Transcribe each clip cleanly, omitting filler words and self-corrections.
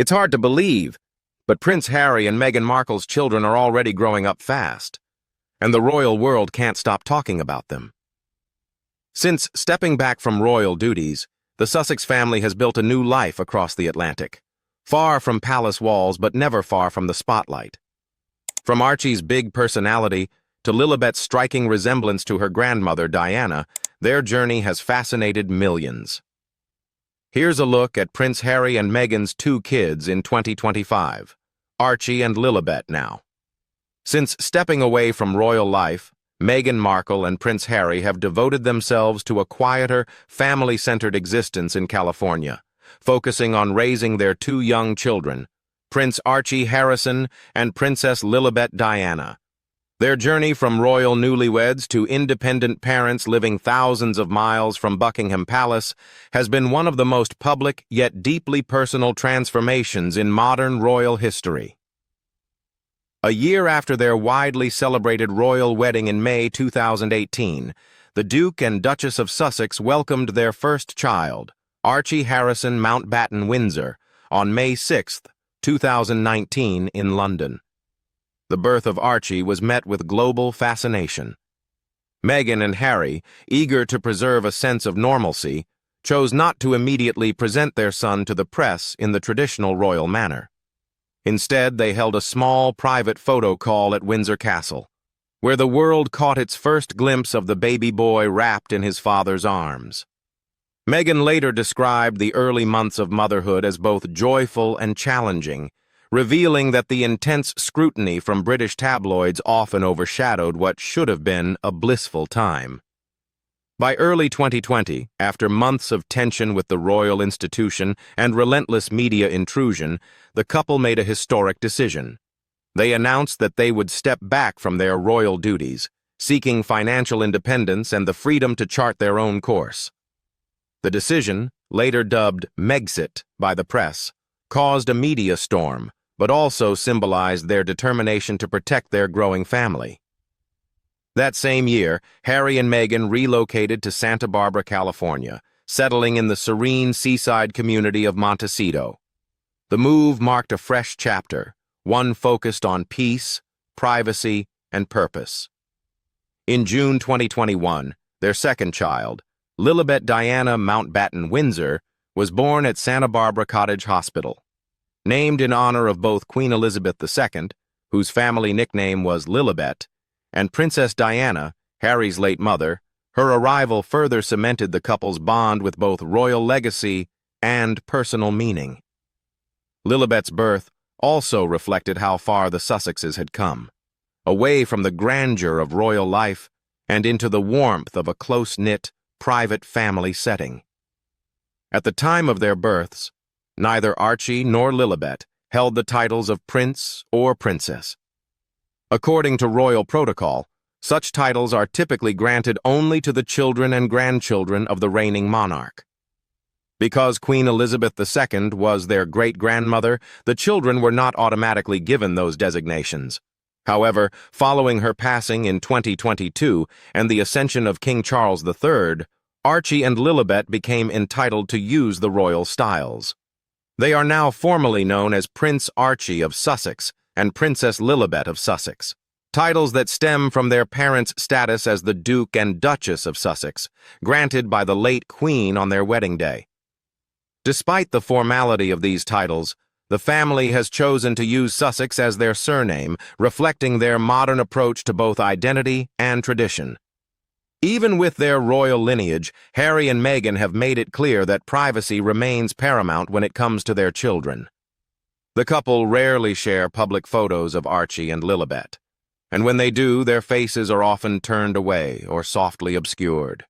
It's hard to believe, but Prince Harry and Meghan Markle's children are already growing up fast, and the royal world can't stop talking about them. Since stepping back from royal duties, the Sussex family has built a new life across the Atlantic, far from palace walls but never far from the spotlight. From Archie's big personality to Lilibet's striking resemblance to her grandmother, Diana, their journey has fascinated millions. Here's a look at Prince Harry and Meghan's two kids in 2025, Archie and Lilibet now. Since stepping away from royal life, Meghan Markle and Prince Harry have devoted themselves to a quieter, family-centered existence in California, focusing on raising their two young children, Prince Archie Harrison and Princess Lilibet Diana. Their journey from royal newlyweds to independent parents living thousands of miles from Buckingham Palace has been one of the most public yet deeply personal transformations in modern royal history. A year after their widely celebrated royal wedding in May 2018, the Duke and Duchess of Sussex welcomed their first child, Archie Harrison Mountbatten Windsor, on May 6, 2019 in London. The birth of Archie was met with global fascination. Meghan and Harry, eager to preserve a sense of normalcy, chose not to immediately present their son to the press in the traditional royal manner. Instead, they held a small private photo call at Windsor Castle, where the world caught its first glimpse of the baby boy wrapped in his father's arms. Meghan later described the early months of motherhood as both joyful and challenging, revealing that the intense scrutiny from British tabloids often overshadowed what should have been a blissful time. By early 2020, after months of tension with the royal institution and relentless media intrusion, the couple made a historic decision. They announced that they would step back from their royal duties, seeking financial independence and the freedom to chart their own course. The decision, later dubbed Megxit by the press, caused a media storm, but also symbolized their determination to protect their growing family. That same year, Harry and Meghan relocated to Santa Barbara, California, settling in the serene seaside community of Montecito. The move marked a fresh chapter, one focused on peace, privacy, and purpose. In June 2021, their second child, Lilibet Diana Mountbatten Windsor, was born at Santa Barbara Cottage Hospital. Named in honor of both Queen Elizabeth II, whose family nickname was Lilibet, and Princess Diana, Harry's late mother, her arrival further cemented the couple's bond with both royal legacy and personal meaning. Lilibet's birth also reflected how far the Sussexes had come, away from the grandeur of royal life and into the warmth of a close-knit, private family setting. At the time of their births, neither Archie nor Lilibet held the titles of prince or princess. According to royal protocol, such titles are typically granted only to the children and grandchildren of the reigning monarch. Because Queen Elizabeth II was their great-grandmother, the children were not automatically given those designations. However, following her passing in 2022 and the ascension of King Charles III, Archie and Lilibet became entitled to use the royal styles. They are now formally known as Prince Archie of Sussex and Princess Lilibet of Sussex, titles that stem from their parents' status as the Duke and Duchess of Sussex, granted by the late Queen on their wedding day. Despite the formality of these titles, the family has chosen to use Sussex as their surname, reflecting their modern approach to both identity and tradition. Even with their royal lineage, Harry and Meghan have made it clear that privacy remains paramount when it comes to their children. The couple rarely share public photos of Archie and Lilibet, and when they do, their faces are often turned away or softly obscured.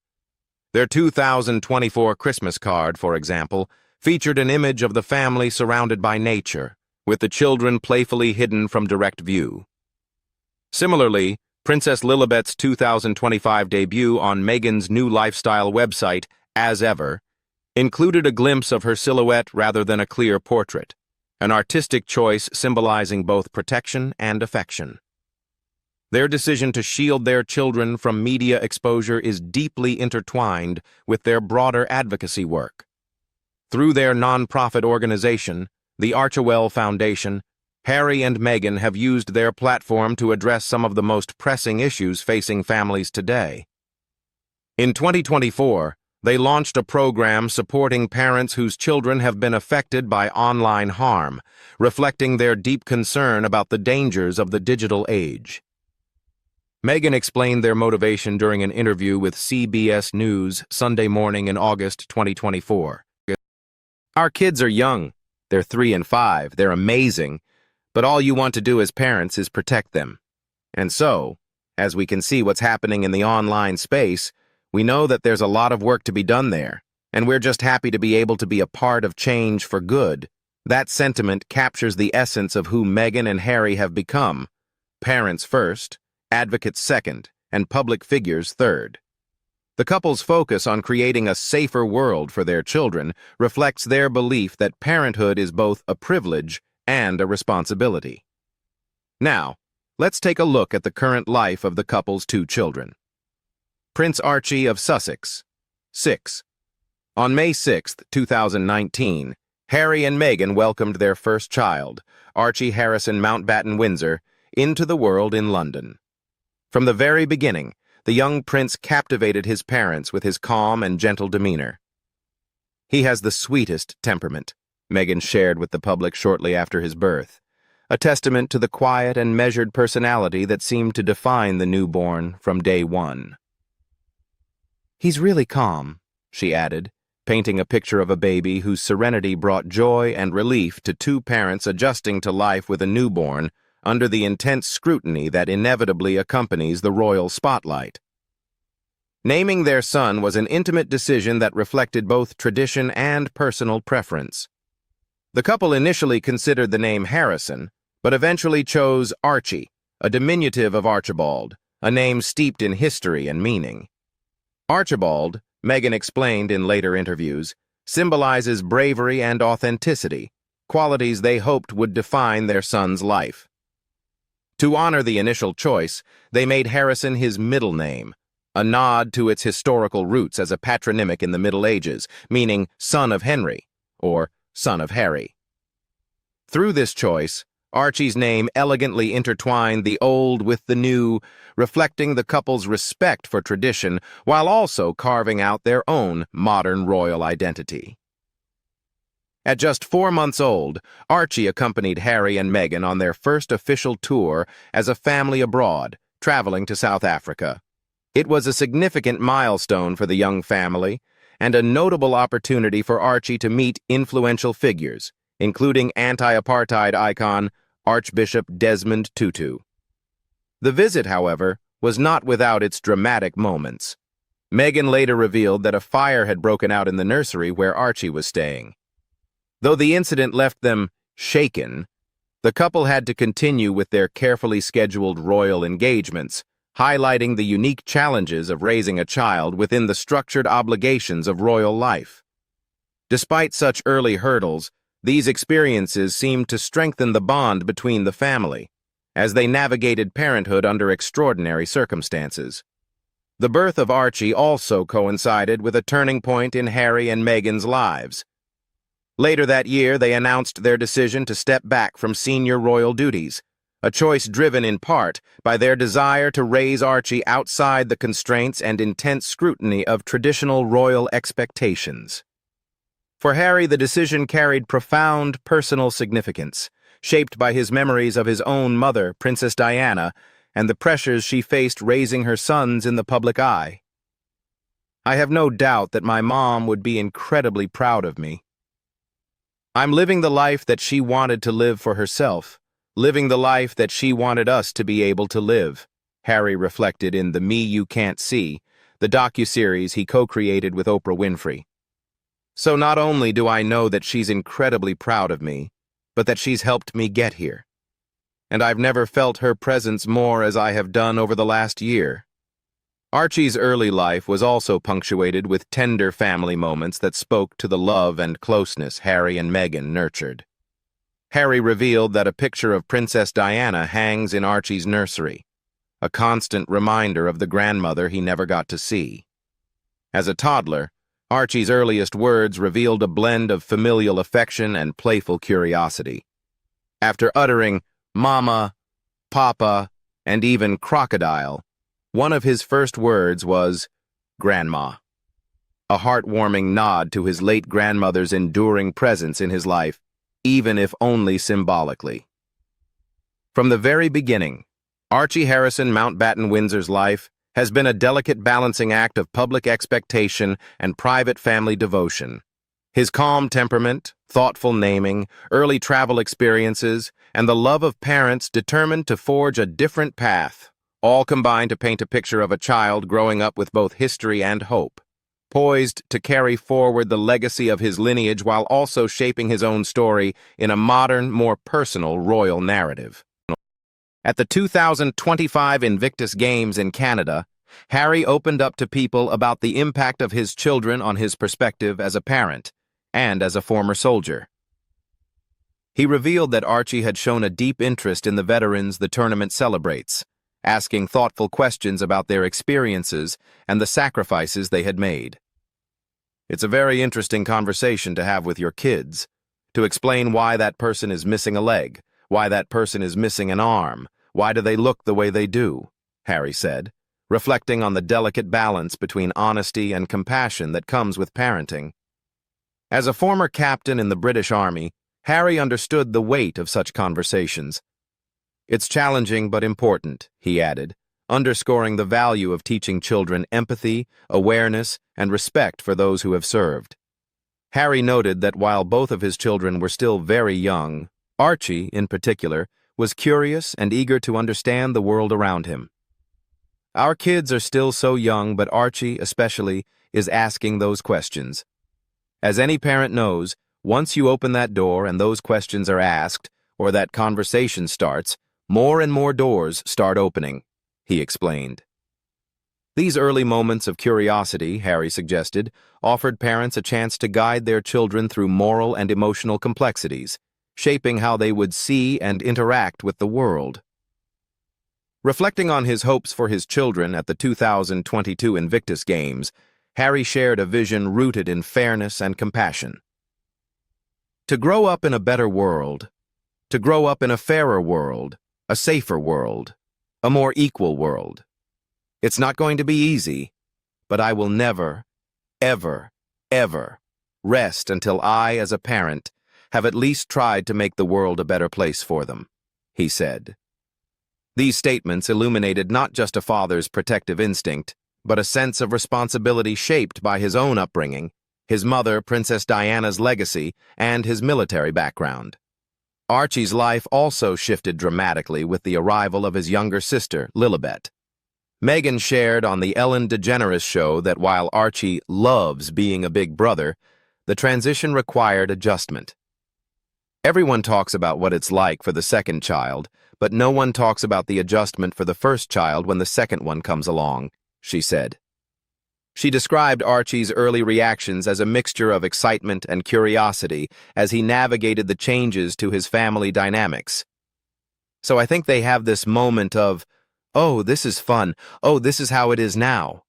Their 2024 Christmas card, for example, featured an image of the family surrounded by nature, with the children playfully hidden from direct view. Similarly, Princess Lilibet's 2025 debut on Meghan's new lifestyle website, As Ever, included a glimpse of her silhouette rather than a clear portrait, an artistic choice symbolizing both protection and affection. Their decision to shield their children from media exposure is deeply intertwined with their broader advocacy work. Through their nonprofit organization, the Archie Foundation, Harry and Meghan have used their platform to address some of the most pressing issues facing families today. In 2024, they launched a program supporting parents whose children have been affected by online harm, reflecting their deep concern about the dangers of the digital age. Meghan explained their motivation during an interview with CBS News Sunday morning in August 2024. "Our kids are young. They're 3 and 5. They're amazing. But all you want to do as parents is protect them. And so, as we can see what's happening in the online space, we know that there's a lot of work to be done there, and we're just happy to be able to be a part of change for good." That sentiment captures the essence of who Meghan and Harry have become: parents first, advocates second, and public figures third. The couple's focus on creating a safer world for their children reflects their belief that parenthood is both a privilege and a responsibility. Now, let's take a look at the current life of the couple's 2 children. Prince Archie of Sussex, 6. On May 6, 2019, Harry and Meghan welcomed their first child, Archie Harrison Mountbatten Windsor, into the world in London. From the very beginning, the young prince captivated his parents with his calm and gentle demeanor. "He has the sweetest temperament," Meghan shared with the public shortly after his birth, a testament to the quiet and measured personality that seemed to define the newborn from day one. "He's really calm," she added, painting a picture of a baby whose serenity brought joy and relief to 2 parents adjusting to life with a newborn under the intense scrutiny that inevitably accompanies the royal spotlight. Naming their son was an intimate decision that reflected both tradition and personal preference. The couple initially considered the name Harrison, but eventually chose Archie, a diminutive of Archibald, a name steeped in history and meaning. Archibald, Meghan explained in later interviews, symbolizes bravery and authenticity, qualities they hoped would define their son's life. To honor the initial choice, they made Harrison his middle name, a nod to its historical roots as a patronymic in the Middle Ages, meaning son of Henry, or son of Harry. Through this choice, Archie's name elegantly intertwined the old with the new, reflecting the couple's respect for tradition while also carving out their own modern royal identity. At just 4 months old, Archie accompanied Harry and Meghan on their first official tour as a family abroad, traveling to South Africa. It was a significant milestone for the young family and a notable opportunity for Archie to meet influential figures, including anti-apartheid icon Archbishop Desmond Tutu. The visit, however, was not without its dramatic moments. Meghan later revealed that a fire had broken out in the nursery where Archie was staying. Though the incident left them shaken, the couple had to continue with their carefully scheduled royal engagements, highlighting the unique challenges of raising a child within the structured obligations of royal life. Despite such early hurdles, these experiences seemed to strengthen the bond between the family, as they navigated parenthood under extraordinary circumstances. The birth of Archie also coincided with a turning point in Harry and Meghan's lives. Later that year, they announced their decision to step back from senior royal duties, a choice driven in part by their desire to raise Archie outside the constraints and intense scrutiny of traditional royal expectations. For Harry, the decision carried profound personal significance, shaped by his memories of his own mother, Princess Diana, and the pressures she faced raising her sons in the public eye. "I have no doubt that my mom would be incredibly proud of me. I'm living the life that she wanted to live for herself, living the life that she wanted us to be able to live," Harry reflected in The Me You Can't See, the docuseries he co-created with Oprah Winfrey. "So not only do I know that she's incredibly proud of me, but that she's helped me get here. And I've never felt her presence more as I have done over the last year." Archie's early life was also punctuated with tender family moments that spoke to the love and closeness Harry and Meghan nurtured. Harry revealed that a picture of Princess Diana hangs in Archie's nursery, a constant reminder of the grandmother he never got to see. As a toddler, Archie's earliest words revealed a blend of familial affection and playful curiosity. After uttering "Mama," "Papa," and even "crocodile," one of his first words was "Grandma," a heartwarming nod to his late grandmother's enduring presence in his life, even if only symbolically. From the very beginning, Archie Harrison Mountbatten Windsor's life has been a delicate balancing act of public expectation and private family devotion. His calm temperament, thoughtful naming, early travel experiences, and the love of parents determined to forge a different path, all combine to paint a picture of a child growing up with both history and hope, poised to carry forward the legacy of his lineage while also shaping his own story in a modern, more personal royal narrative. At the 2025 Invictus Games in Canada, Harry opened up to people about the impact of his children on his perspective as a parent and as a former soldier. He revealed that Archie had shown a deep interest in the veterans the tournament celebrates, asking thoughtful questions about their experiences and the sacrifices they had made. It's a very interesting conversation to have with your kids, to explain why that person is missing a leg, why that person is missing an arm, why do they look the way they do, Harry said, reflecting on the delicate balance between honesty and compassion that comes with parenting. As a former captain in the British Army, Harry understood the weight of such conversations. It's challenging but important, he added, underscoring the value of teaching children empathy, awareness, and respect for those who have served. Harry noted that while both of his children were still very young, Archie, in particular, was curious and eager to understand the world around him. Our kids are still so young, but Archie, especially, is asking those questions. As any parent knows, once you open that door and those questions are asked, or that conversation starts, more and more doors start opening, he explained. These early moments of curiosity, Harry suggested, offered parents a chance to guide their children through moral and emotional complexities, shaping how they would see and interact with the world. Reflecting on his hopes for his children at the 2022 Invictus Games, Harry shared a vision rooted in fairness and compassion. To grow up in a better world, to grow up in a fairer world, a safer world, a more equal world. It's not going to be easy, but I will never, ever, ever rest until I, as a parent, have at least tried to make the world a better place for them, he said. These statements illuminated not just a father's protective instinct, but a sense of responsibility shaped by his own upbringing, his mother, Princess Diana's legacy, and his military background. Archie's life also shifted dramatically with the arrival of his younger sister, Lilibet. Meghan shared on the Ellen DeGeneres show that while Archie loves being a big brother, the transition required adjustment. Everyone talks about what it's like for the second child, but no one talks about the adjustment for the first child when the second one comes along, she said. She described Archie's early reactions as a mixture of excitement and curiosity as he navigated the changes to his family dynamics. So I think they have this moment of, oh, this is fun, oh, this is how it is now.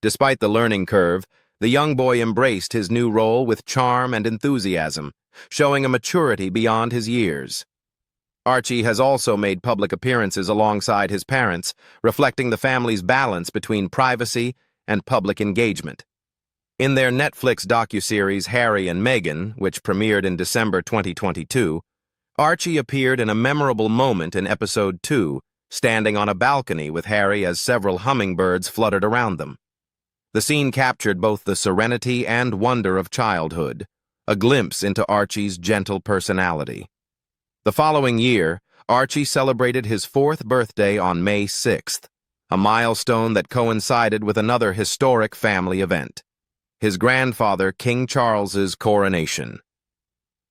Despite the learning curve, the young boy embraced his new role with charm and enthusiasm, showing a maturity beyond his years. Archie has also made public appearances alongside his parents, reflecting the family's balance between privacy and public engagement. In their Netflix docuseries Harry and Meghan, which premiered in December 2022, Archie appeared in a memorable moment in episode 2, standing on a balcony with Harry as several hummingbirds fluttered around them. The scene captured both the serenity and wonder of childhood, a glimpse into Archie's gentle personality. The following year, Archie celebrated his 4th birthday on May 6th, a milestone that coincided with another historic family event, his grandfather King Charles's coronation.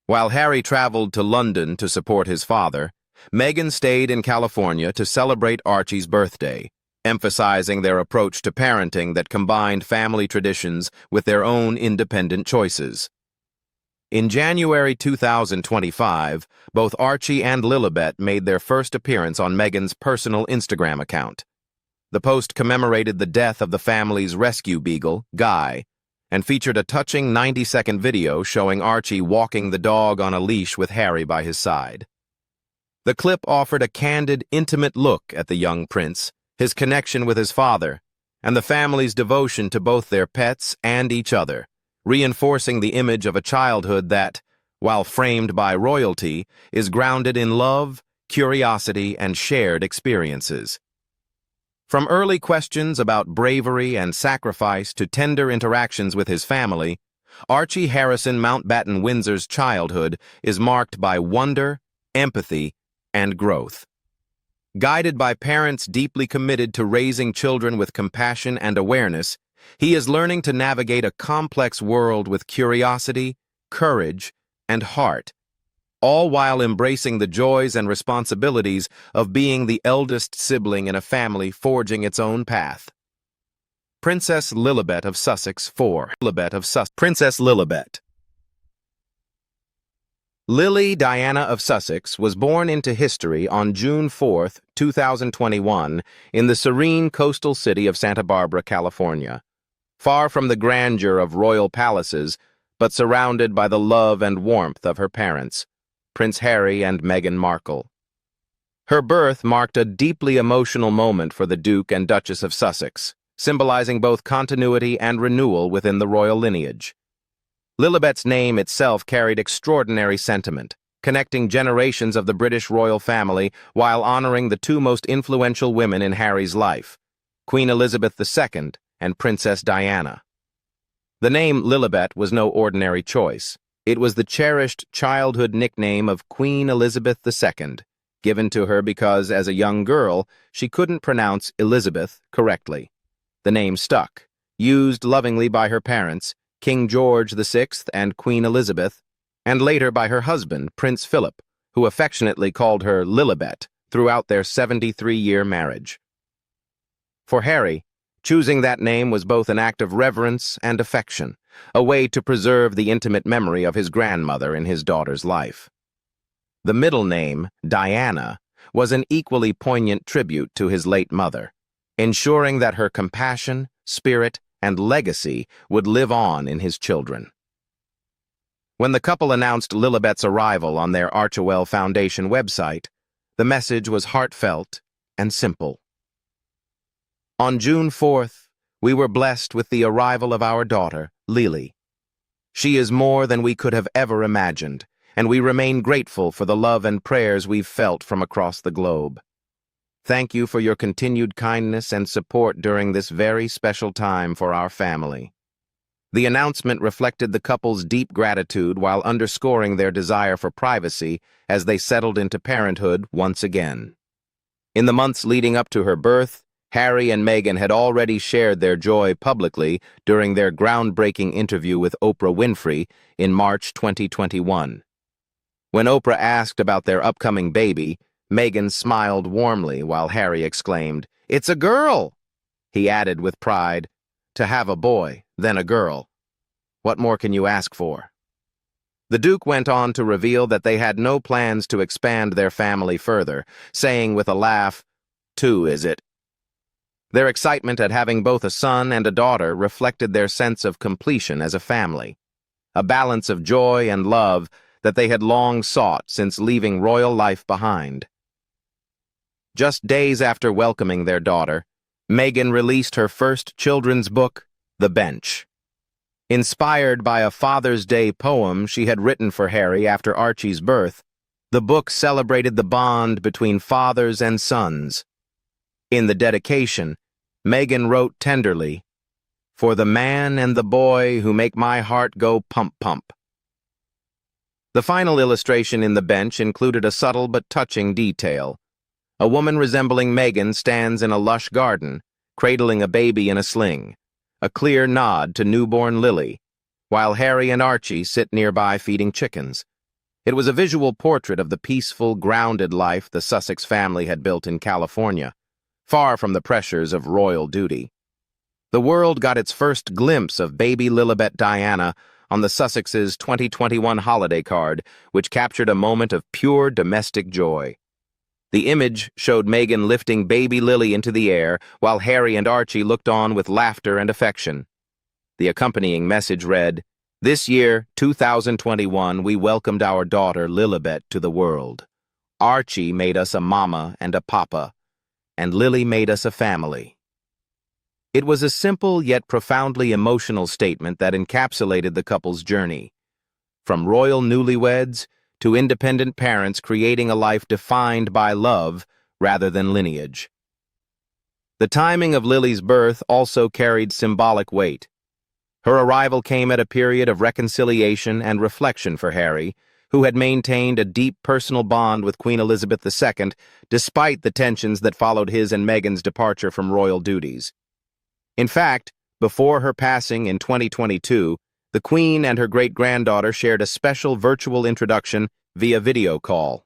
While Harry traveled to London to support his father, Meghan stayed in California to celebrate Archie's birthday, emphasizing their approach to parenting that combined family traditions with their own independent choices. In January 2025, both Archie and Lilibet made their first appearance on Meghan's personal Instagram account. The post commemorated the death of the family's rescue beagle, Guy, and featured a touching 90-second video showing Archie walking the dog on a leash with Harry by his side. The clip offered a candid, intimate look at the young prince, his connection with his father, and the family's devotion to both their pets and each other, reinforcing the image of a childhood that, while framed by royalty, is grounded in love, curiosity, and shared experiences. From early questions about bravery and sacrifice to tender interactions with his family, Archie Harrison Mountbatten Windsor's childhood is marked by wonder, empathy, and growth. Guided by parents deeply committed to raising children with compassion and awareness, he is learning to navigate a complex world with curiosity, courage, and heart, all while embracing the joys and responsibilities of being the eldest sibling in a family forging its own path. Princess Lilibet of Sussex 4. Princess Lilibet. Lily Diana of Sussex was born into history on June 4, 2021, in the serene coastal city of Santa Barbara, California. Far from the grandeur of royal palaces, but surrounded by the love and warmth of her parents, Prince Harry and Meghan Markle. Her birth marked a deeply emotional moment for the Duke and Duchess of Sussex, symbolizing both continuity and renewal within the royal lineage. Lilibet's name itself carried extraordinary sentiment, connecting generations of the British royal family while honoring the two most influential women in Harry's life, Queen Elizabeth II and Princess Diana. The name Lilibet was no ordinary choice. It was the cherished childhood nickname of Queen Elizabeth II, given to her because, as a young girl, she couldn't pronounce Elizabeth correctly. The name stuck, used lovingly by her parents, King George VI and Queen Elizabeth, and later by her husband, Prince Philip, who affectionately called her Lilibet throughout their 73-year marriage. For Harry, choosing that name was both an act of reverence and affection, a way to preserve the intimate memory of his grandmother in his daughter's life. The middle name, Diana, was an equally poignant tribute to his late mother, ensuring that her compassion, spirit, and legacy would live on in his children. When the couple announced Lilibet's arrival on their Archewell Foundation website, the message was heartfelt and simple. On June 4th, we were blessed with the arrival of our daughter, Lily. She is more than we could have ever imagined, and we remain grateful for the love and prayers we've felt from across the globe. Thank you for your continued kindness and support during this very special time for our family. The announcement reflected the couple's deep gratitude while underscoring their desire for privacy as they settled into parenthood once again. In the months leading up to her birth, Harry and Meghan had already shared their joy publicly during their groundbreaking interview with Oprah Winfrey in March 2021. When Oprah asked about their upcoming baby, Meghan smiled warmly while Harry exclaimed, "It's a girl!" He added with pride, "To have a boy, then a girl. What more can you ask for?" The Duke went on to reveal that they had no plans to expand their family further, saying with a laugh, "Two, is it?" Their excitement at having both a son and a daughter reflected their sense of completion as a family, a balance of joy and love that they had long sought since leaving royal life behind. Just days after welcoming their daughter, Meghan released her first children's book, The Bench. Inspired by a Father's Day poem she had written for Harry after Archie's birth, the book celebrated the bond between fathers and sons. In the dedication, Meghan wrote tenderly, "For the man and the boy who make my heart go pump-pump." The final illustration in The Bench included a subtle but touching detail. A woman resembling Meghan stands in a lush garden, cradling a baby in a sling, a clear nod to newborn Lily, while Harry and Archie sit nearby feeding chickens. It was a visual portrait of the peaceful, grounded life the Sussex family had built in California, far from the pressures of royal duty. The world got its first glimpse of baby Lilibet Diana on the Sussex's 2021 holiday card, which captured a moment of pure domestic joy. The image showed Meghan lifting baby Lily into the air, while Harry and Archie looked on with laughter and affection. The accompanying message read, "This year, 2021, we welcomed our daughter Lilibet to the world. Archie made us a mama and a papa, and Lily made us a family." It was a simple yet profoundly emotional statement that encapsulated the couple's journey. From royal newlyweds to independent parents creating a life defined by love rather than lineage. The timing of Lily's birth also carried symbolic weight. Her arrival came at a period of reconciliation and reflection for Harry, who had maintained a deep personal bond with Queen Elizabeth II despite the tensions that followed his and Meghan's departure from royal duties. In fact, before her passing in 2022, the Queen and her great-granddaughter shared a special virtual introduction via video call.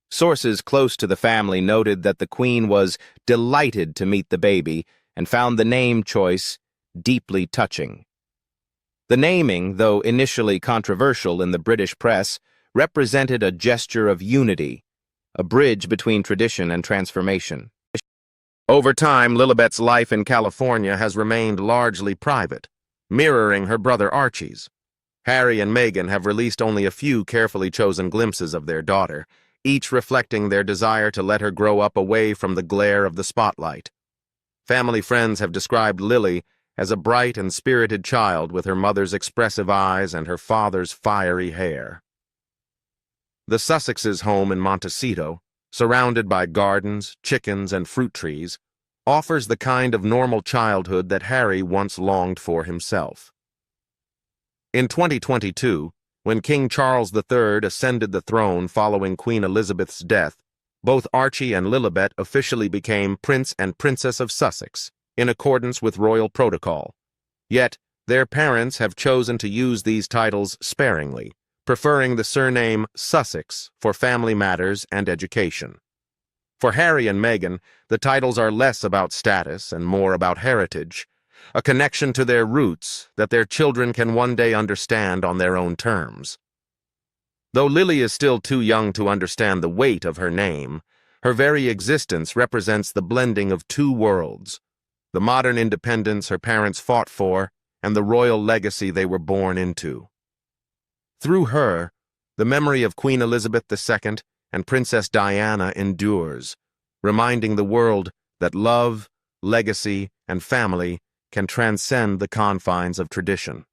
Sources close to the family noted that the Queen was delighted to meet the baby and found the name choice deeply touching. The naming, though initially controversial in the British press, represented a gesture of unity, a bridge between tradition and transformation. Over time, Lilibet's life in California has remained largely private, mirroring her brother Archie's. Harry and Meghan have released only a few carefully chosen glimpses of their daughter, each reflecting their desire to let her grow up away from the glare of the spotlight. Family friends have described Lily as a bright and spirited child with her mother's expressive eyes and her father's fiery hair. The Sussexes' home in Montecito, surrounded by gardens, chickens, and fruit trees, offers the kind of normal childhood that Harry once longed for himself. In 2022, when King Charles III ascended the throne following Queen Elizabeth's death, both Archie and Lilibet officially became Prince and Princess of Sussex, in accordance with royal protocol. Yet, their parents have chosen to use these titles sparingly, preferring the surname Sussex for family matters and education. For Harry and Meghan, the titles are less about status and more about heritage, a connection to their roots that their children can one day understand on their own terms. Though Lily is still too young to understand the weight of her name, her very existence represents the blending of two worlds, the modern independence her parents fought for and the royal legacy they were born into. Through her, the memory of Queen Elizabeth II and Princess Diana endures, reminding the world that love, legacy, and family can transcend the confines of tradition.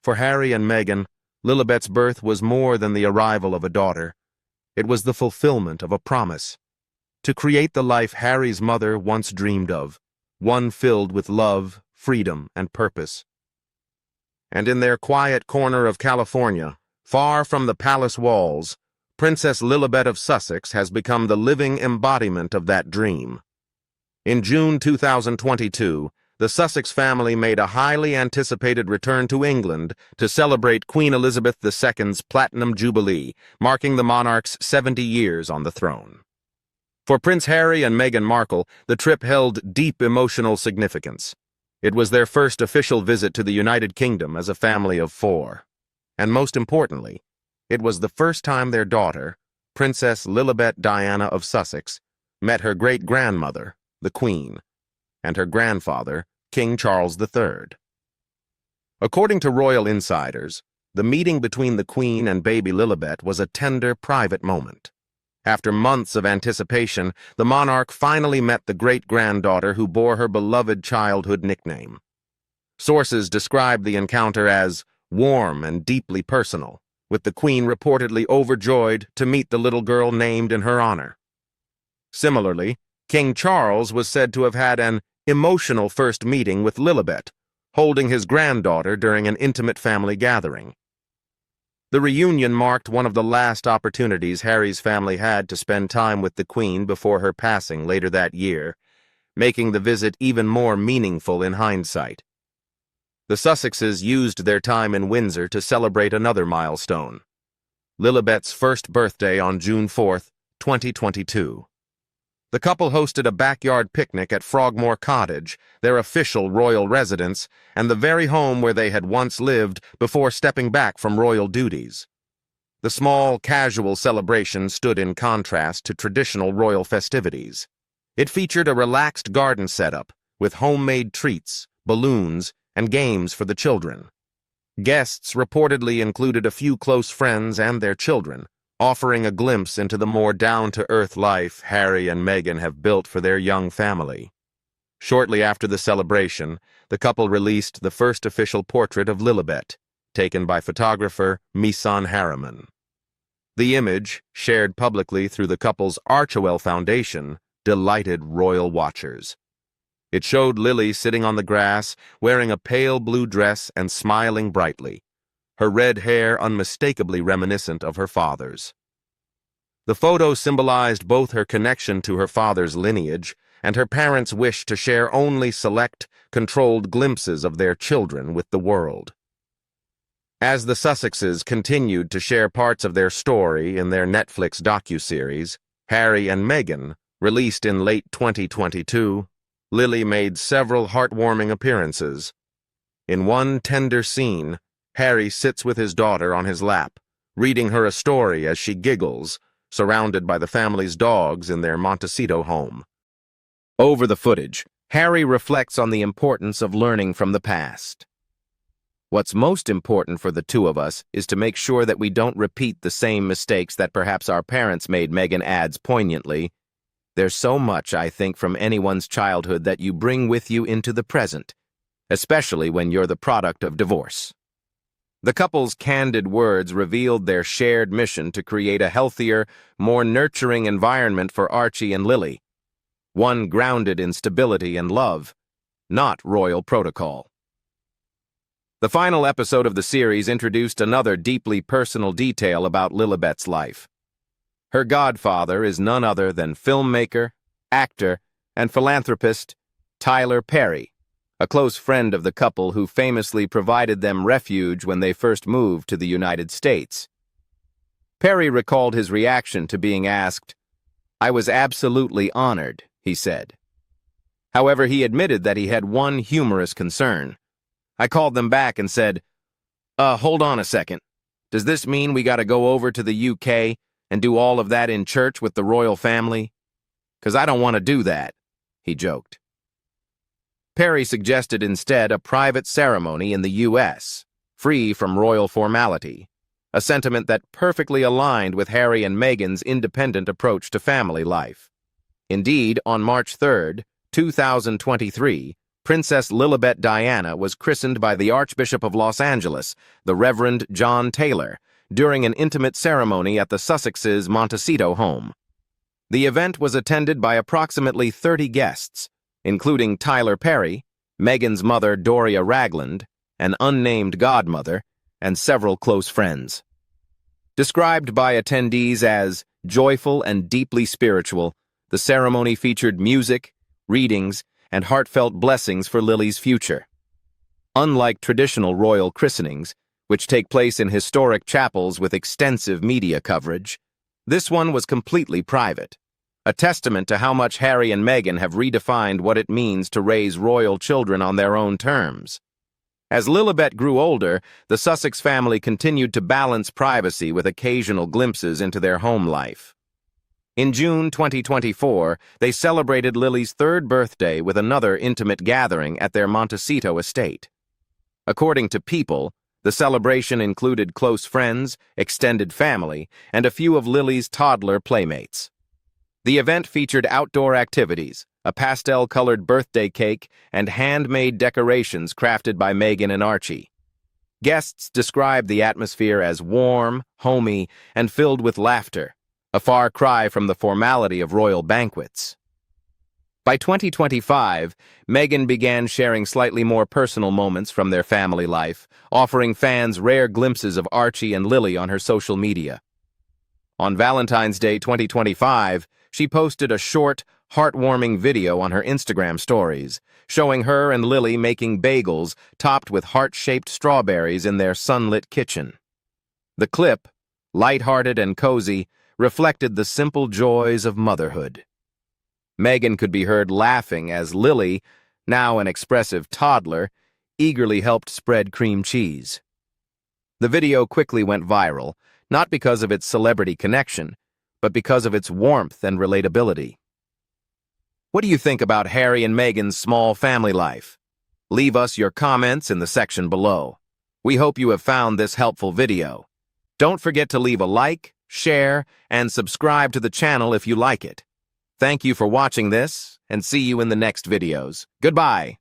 For Harry and Meghan, Lilibet's birth was more than the arrival of a daughter. It was the fulfillment of a promise to create the life Harry's mother once dreamed of, one filled with love, freedom, and purpose. And in their quiet corner of California, far from the palace walls, Princess Lilibet of Sussex has become the living embodiment of that dream. In June 2022, the Sussex family made a highly anticipated return to England to celebrate Queen Elizabeth II's Platinum Jubilee, marking the monarch's 70 years on the throne. For Prince Harry and Meghan Markle, the trip held deep emotional significance. It was their first official visit to the United Kingdom as a family of four. And most importantly, it was the first time their daughter, Princess Lilibet Diana of Sussex, met her great-grandmother, the Queen, and her grandfather, King Charles III. According to royal insiders, the meeting between the Queen and baby Lilibet was a tender, private moment. After months of anticipation, the monarch finally met the great-granddaughter who bore her beloved childhood nickname. Sources described the encounter as warm and deeply personal, with the Queen reportedly overjoyed to meet the little girl named in her honor. Similarly, King Charles was said to have had an emotional first meeting with Lilibet, holding his granddaughter during an intimate family gathering. The reunion marked one of the last opportunities Harry's family had to spend time with the Queen before her passing later that year, making the visit even more meaningful in hindsight. The Sussexes used their time in Windsor to celebrate another milestone, Lilibet's first birthday on June 4, 2022. The couple hosted a backyard picnic at Frogmore Cottage, their official royal residence, and the very home where they had once lived before stepping back from royal duties. The small, casual celebration stood in contrast to traditional royal festivities. It featured a relaxed garden setup, with homemade treats, balloons, and games for the children. Guests reportedly included a few close friends and their children, offering a glimpse into the more down-to-earth life Harry and Meghan have built for their young family. Shortly after the celebration, the couple released the first official portrait of Lilibet, taken by photographer Meghan Harriman. The image, shared publicly through the couple's Archie Foundation, delighted royal watchers. It showed Lily sitting on the grass, wearing a pale blue dress and smiling brightly, her red hair unmistakably reminiscent of her father's. The photo symbolized both her connection to her father's lineage and her parents' wish to share only select, controlled glimpses of their children with the world. As the Sussexes continued to share parts of their story in their Netflix docuseries, Harry and Meghan, released in late 2022, Lily made several heartwarming appearances. In one tender scene, Harry sits with his daughter on his lap, reading her a story as she giggles, surrounded by the family's dogs in their Montecito home. Over the footage, Harry reflects on the importance of learning from the past. What's most important for the two of us is to make sure that we don't repeat the same mistakes that perhaps our parents made, Meghan adds poignantly. There's so much, I think, from anyone's childhood that you bring with you into the present, especially when you're the product of divorce. The couple's candid words revealed their shared mission to create a healthier, more nurturing environment for Archie and Lily, one grounded in stability and love, not royal protocol. The final episode of the series introduced another deeply personal detail about Lilibet's life. Her godfather is none other than filmmaker, actor, and philanthropist Tyler Perry, a close friend of the couple who famously provided them refuge when they first moved to the United States. Perry recalled his reaction to being asked, "I was absolutely honored," he said. However, he admitted that he had one humorous concern. "I called them back and said, hold on a second. Does this mean we gotta go over to the UK and do all of that in church with the royal family? 'Cause I don't want to do that," he joked. Perry suggested instead a private ceremony in the US, free from royal formality, a sentiment that perfectly aligned with Harry and Meghan's independent approach to family life. Indeed, on March 3, 2023, Princess Lilibet Diana was christened by the Archbishop of Los Angeles, the Reverend John Taylor, during an intimate ceremony at the Sussexes' Montecito home. The event was attended by approximately 30 guests, including Tyler Perry, Meghan's mother Doria Ragland, an unnamed godmother, and several close friends. Described by attendees as joyful and deeply spiritual, the ceremony featured music, readings, and heartfelt blessings for Lily's future. Unlike traditional royal christenings, which take place in historic chapels with extensive media coverage, this one was completely private, a testament to how much Harry and Meghan have redefined what it means to raise royal children on their own terms. As Lilibet grew older, the Sussex family continued to balance privacy with occasional glimpses into their home life. In June 2024, they celebrated Lily's third birthday with another intimate gathering at their Montecito estate. According to People, the celebration included close friends, extended family, and a few of Lily's toddler playmates. The event featured outdoor activities, a pastel-colored birthday cake, and handmade decorations crafted by Meghan and Archie. Guests described the atmosphere as warm, homey, and filled with laughter, a far cry from the formality of royal banquets. By 2025, Meghan began sharing slightly more personal moments from their family life, offering fans rare glimpses of Archie and Lily on her social media. On Valentine's Day 2025, she posted a short, heartwarming video on her Instagram stories, showing her and Lily making bagels topped with heart-shaped strawberries in their sunlit kitchen. The clip, lighthearted and cozy, reflected the simple joys of motherhood. Meghan could be heard laughing as Lily, now an expressive toddler, eagerly helped spread cream cheese. The video quickly went viral, not because of its celebrity connection, but because of its warmth and relatability. What do you think about Harry and Meghan's small family life? Leave us your comments in the section below. We hope you have found this helpful video. Don't forget to leave a like, share, and subscribe to the channel if you like it. Thank you for watching this, and see you in the next videos. Goodbye.